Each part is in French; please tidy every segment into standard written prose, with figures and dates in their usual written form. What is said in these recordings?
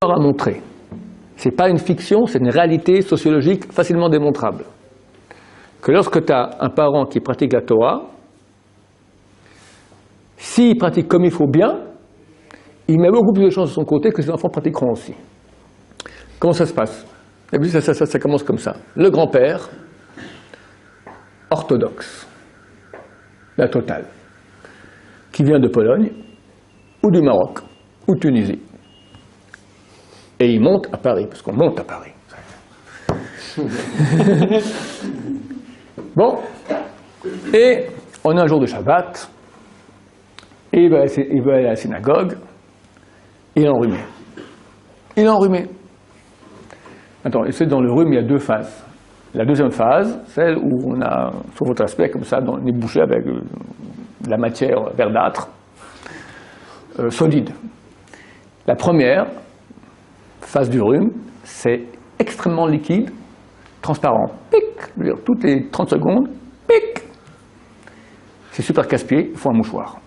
à montrer. Ce n'est pas une fiction, c'est une réalité sociologique facilement démontrable. Que lorsque tu as un parent qui pratique la Torah, s'il pratique comme il faut bien, il met beaucoup plus de chances de son côté que ses enfants pratiqueront aussi. Comment ça se passe? Ça commence comme ça. Le grand-père, orthodoxe, la totale, qui vient de Pologne, ou du Maroc, ou de Tunisie. Et il monte à Paris, parce qu'on monte à Paris. Bon, et on a un jour de Shabbat, et il va aller à la synagogue, il est enrhumé. Il est enrhumé. Attends, c'est dans le rhume, il y a deux phases. La deuxième phase, celle où on a, sur votre aspect, comme ça, dans les bouchées avec de la matière verdâtre, solide. La première phase du rhume, c'est extrêmement liquide, transparent. Pic! Je veux dire, toutes les 30 secondes, pic! C'est super casse-pied, il faut un mouchoir.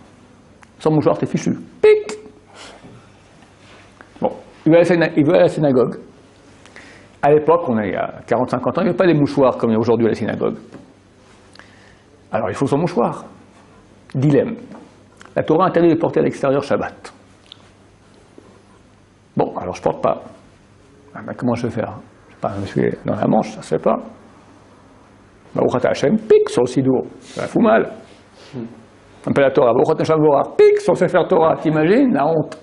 Sans mouchoir, t'es fichu. Pic! Bon, il va à la synagogue. À l'époque, on est à 40-50 ans, il n'y avait pas les mouchoirs comme il y a aujourd'hui à la synagogue. Alors il faut son mouchoir. Dilemme. La Torah interdit de porter à l'extérieur Shabbat. Bon, alors je ne porte pas. Ah ben, comment je vais faire? Je suis dans la Manche, ça ne se fait pas. Baruch Hashem, pique sur le sidour. Ça fout mal. Un peu la Torah. Baruch Hashem, pique sur le Sefer Torah. T'imagines la honte?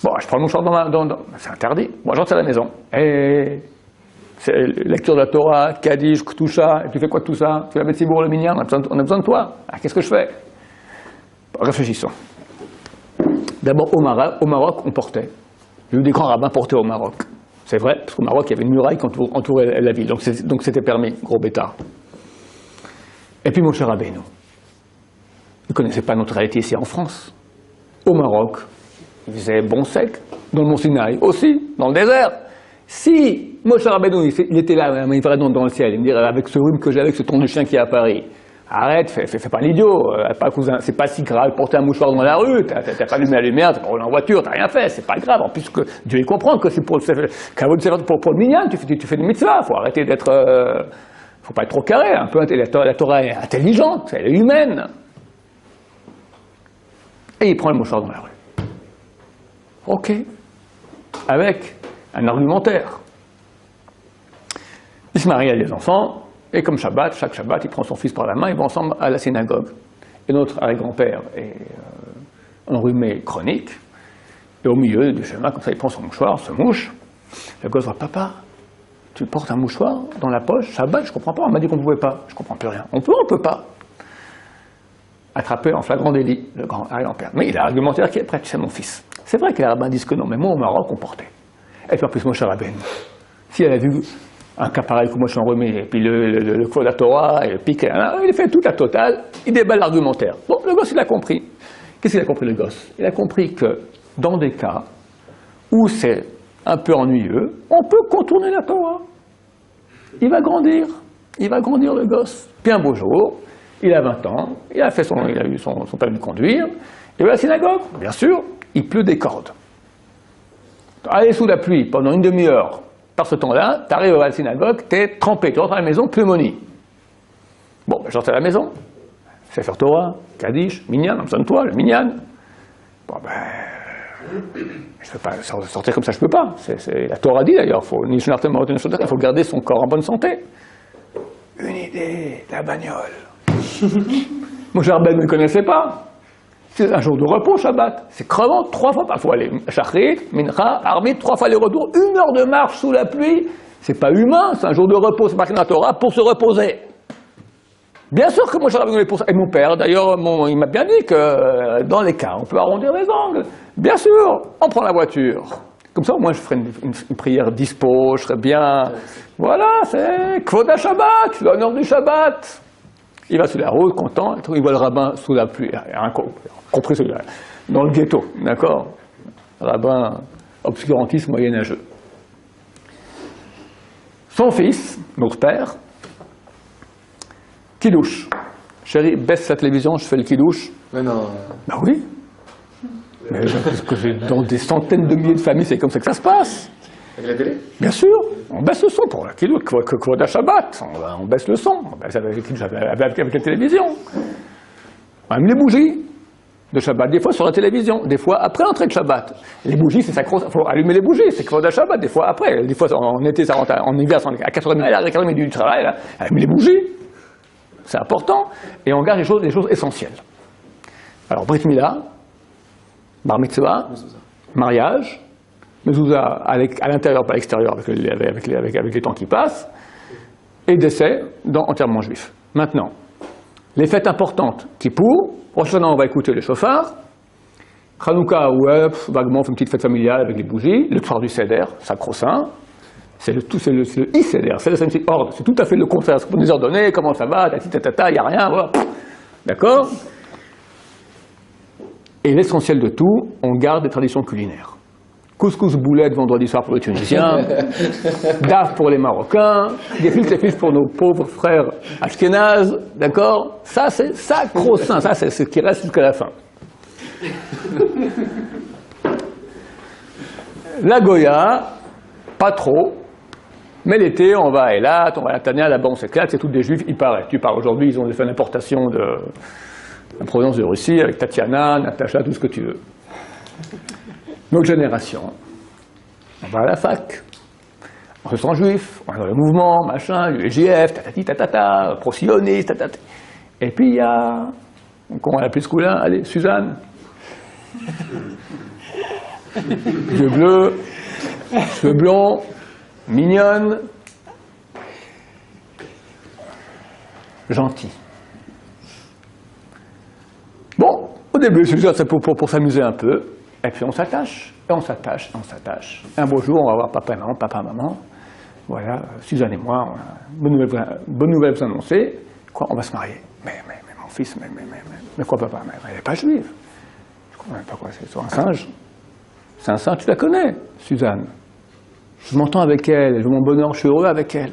Bon, je prends le mouchoir c'est interdit. Moi, j'entre à la maison. Et c'est lecture de la Torah, Kaddish, Ktusha, et tu fais quoi de tout ça? Tu vas mettre Sibour le Minyan, on a besoin de toi. Ah, qu'est-ce que je fais? Bon, réfléchissons. D'abord, au Maroc, on portait. J'ai eu des grands rabbins portés au Maroc. C'est vrai, parce qu'au Maroc, il y avait une muraille qui entourait la ville. Donc c'était permis, gros bêtard. Et puis Moshe Rabbeinu. Il ne connaissait pas notre réalité ici en France. Au Maroc, il faisait bon sec, dans le Mont Sinaï aussi, dans le désert. Si Moshe Rabbeinu, il était là, il ferait dans le ciel, il me dirait avec ce rhume que j'ai, avec ce ton de chien qui est à Paris, arrête, fais pas l'idiot, c'est pas si grave, porter un mouchoir dans la rue, t'as pas allumé la lumière, t'as pas roulé en voiture, t'as rien fait, c'est pas grave, en plus que Dieu y comprend que c'est pour le minyan, tu fais des mitzvahs, faut arrêter d'être, faut pas être trop carré, un peu, la Torah est intelligente, elle est humaine. Et il prend le mouchoir dans la rue. Ok, avec un argumentaire. Il se marie avec des enfants, et comme chaque Shabbat, il prend son fils par la main, ils vont ensemble à la synagogue. Et notre arrière-grand-père est enrhumé chronique, et au milieu du chemin, comme ça, il prend son mouchoir, se mouche. Le gosse voit, papa, tu portes un mouchoir dans la poche, Shabbat, je comprends pas, on m'a dit qu'on ne pouvait pas. Je comprends plus rien. On peut pas. Attrapé en flagrant délit, le grand arrière-grand-père. Mais il a argumentaire qui est prêt, c'est mon fils. C'est vrai que les rabbins disent que non, mais moi au Maroc, on portait. Et puis en plus, Moshe Rabbeinu, si elle a vu un cas pareil que moi je suis enrhumé, et puis le Kvod Torah, et le pique, il a fait toute la totale, il déballe l'argumentaire. Bon, le gosse, il a compris. Qu'est-ce qu'il a compris, le gosse? Il a compris que dans des cas où c'est un peu ennuyeux, on peut contourner la Torah. Il va grandir le gosse. Puis un beau jour, il a 20 ans, il a eu son permis de conduire, il va à la synagogue, bien sûr, il pleut des cordes. Aller sous la pluie pendant une demi-heure, par ce temps-là, tu arrives à la synagogue, tu es trempé, tu rentres à la maison, pneumonie. Bon, ben, j'entre à la maison, Sefer Torah, Kaddish, Minyan, on a besoin de toi, le Minyan. Bon, ben, je ne peux pas sortir comme ça, je ne peux pas. La Torah dit d'ailleurs, il faut garder son corps en bonne santé. Une idée, la bagnole. Moshe Rabbeinu ne connaissait pas. C'est un jour de repos, Shabbat. C'est crevant, 3 fois par fois. Shachrit, Mincha, Armit, 3 fois les retours, 1 heure de marche sous la pluie. C'est pas humain, c'est un jour de repos, c'est marqué dans la Torah, pour se reposer. Bien sûr que Moshe Rabbeinu est pour ça. Et mon père, d'ailleurs, il m'a bien dit que dans les cas, on peut arrondir les angles. Bien sûr, on prend la voiture. Comme ça, au moins, je ferai une prière dispo, je serai bien. Voilà, c'est Kvod Shabbat, l'honneur du Shabbat. Il va sur la route, content, il voit le rabbin sous la pluie, compris celui-là, dans le ghetto, d'accord? Rabbin obscurantiste moyenâgeux. Son fils, notre père, kidouche. Chérie, baisse la télévision, je fais le kidouche. Mais non. Ben oui. Mais parce que dans des centaines de milliers de familles, c'est comme ça que ça se passe. Avec la télé? Bien sûr, on baisse le son pour la kilo de Shabbat. On baisse le son, on baisse avec la télévision. Même les bougies de Shabbat, des fois sur la télévision, des fois après l'entrée de Shabbat. Les bougies, c'est sacro, il faut allumer les bougies, c'est Kvod Shabbat, des fois après. Des fois en été, ça rentre, en hiver, à 4h30 du travail, là, allumer les bougies. C'est important. Et on garde les choses essentielles. Alors, Brit Mila, Bar Mitzvah, mariage, mezouza à l'intérieur, pas à l'extérieur, avec les temps qui passent, et décès dans enterrement juif. Maintenant, les fêtes importantes, Kippour, prochainement on va écouter le chauffard, Hanouka, ouais, vaguement, on fait une petite fête familiale avec les bougies, le soir du Seder, sacro-saint, c'est le I-Seder, c'est le ordre, c'est tout à fait le contraire, c'est pour nous ordonner, comment ça va, il n'y a rien, voilà. D'accord? Et l'essentiel de tout, on garde des traditions culinaires. Couscous boulette vendredi soir pour les Tunisiens, daf pour les Marocains, gefilte fish pour nos pauvres frères ashkénazes, d'accord? Ça, c'est sacro-saint, ça, c'est ce qui reste jusqu'à la fin. La Goya, pas trop, mais l'été, on va à Eilat, on va à la Tania, là-bas on s'éclate, c'est tous des juifs, il paraît. Tu parles aujourd'hui, ils ont fait une importation de la provenance de Russie, avec Tatiana, Natacha, tout ce que tu veux. Notre génération, on va à la fac, on se sent juif, on est dans le mouvement, machin, l'UEJF, tatati tatata, pro-sioniste, tatati. Et puis il y a, comment on l'appelle ce coup-là? Allez, Suzanne. Yeux bleus, cheveux blonds, mignonne, gentille. Bon, au début, c'est pour s'amuser un peu. Et puis on s'attache, et on s'attache, et on s'attache. Un beau jour, on va voir papa et maman. Voilà, Suzanne et moi, on a bonne nouvelle vous annoncer. Quoi, on va se marier. Mais mon fils, mais quoi papa? Mais elle n'est pas juive. Je comprends même pas quoi, c'est un singe. C'est un singe, tu la connais, Suzanne. Je m'entends avec elle, je veux mon bonheur, je suis heureux avec elle.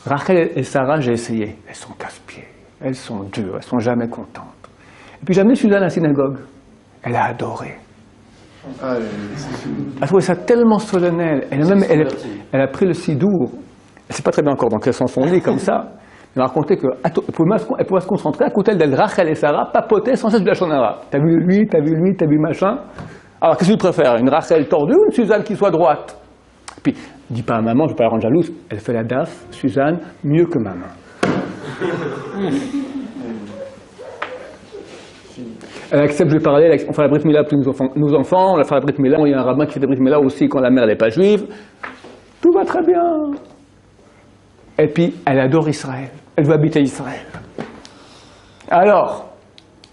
Rachel et Sarah, j'ai essayé. Elles sont casse-pieds, elles sont dures, elles sont jamais contentes. Et puis j'ai amené Suzanne à la synagogue. Elle a adoré. Elle a trouvé ça tellement solennel. Elle a pris le sidour. Elle ne sait pas très bien encore dans quel sens on lit comme ça. Elle m'a raconté qu'elle pouvait se concentrer à côté d'elle, Rachel et Sarah, papoter sans cesse de la shonara. T'as vu lui, t'as vu machin. Alors qu'est-ce que tu préfères? Une Rachel tordue ou une Suzanne qui soit droite? Et puis, dis pas à maman, je ne vais pas la rendre jalouse. Elle fait la daf, Suzanne, mieux que maman. Elle accepte, je vais parler, on fait la Brit Mila pour nos enfants, on la fait la Brit Mila, il y a un rabbin qui fait la Brit Mila aussi quand la mère n'est pas juive. Tout va très bien. Et puis, elle adore Israël. Elle veut habiter Israël. Alors,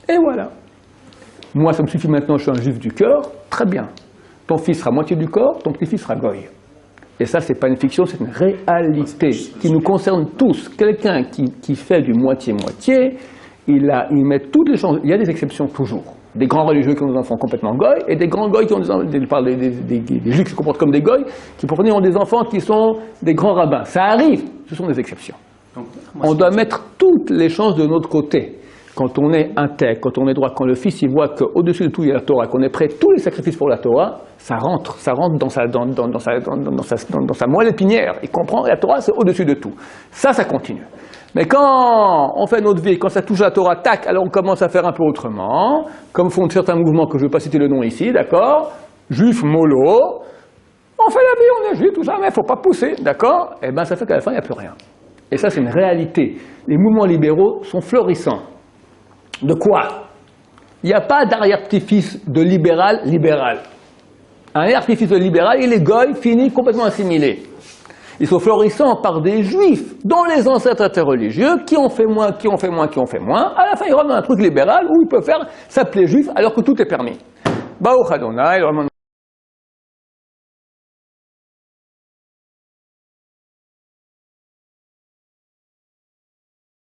et voilà. Moi, ça me suffit maintenant, je suis un juif du cœur, très bien. Ton fils sera moitié du corps, ton petit-fils sera goy. Et ça, c'est pas une fiction, c'est une réalité qui nous concerne tous. Quelqu'un qui fait du moitié-moitié, il met toutes les chances. Il y a des exceptions toujours. Des grands religieux qui ont des enfants complètement goy, et des grands goy qui ont des enfants, je parle des juifs qui se comportent comme des goy, qui pour venir ont des enfants qui sont des grands rabbins. Ça arrive, ce sont des exceptions. Donc, on doit mettre toutes les chances de notre côté. Quand on est intègre, quand on est droit, quand le fils il voit qu'au-dessus de tout il y a la Torah, qu'on est prêt à tous les sacrifices pour la Torah, ça rentre dans sa moelle épinière. Il comprend que la Torah c'est au-dessus de tout. Ça continue. Mais quand on fait notre vie, quand ça touche la Torah, tac, alors on commence à faire un peu autrement, comme font certains mouvements que je ne vais pas citer le nom ici, d'accord? Juif mollo, on fait la vie, on est juif, tout ça, mais il ne faut pas pousser, d'accord? Et bien ça fait qu'à la fin il n'y a plus rien. Et ça c'est une réalité. Les mouvements libéraux sont florissants. De quoi? Il n'y a pas d'arrière-petit-fils de libéral. Un arrière-petit-fils de libéral, il est goy, fini, complètement assimilé. Ils sont florissants par des juifs, dont les ancêtres étaient religieux, qui ont fait moins. À la fin, ils rentrent dans un truc libéral où ils peuvent s'appeler juif alors que tout est permis. Baruch Adonai.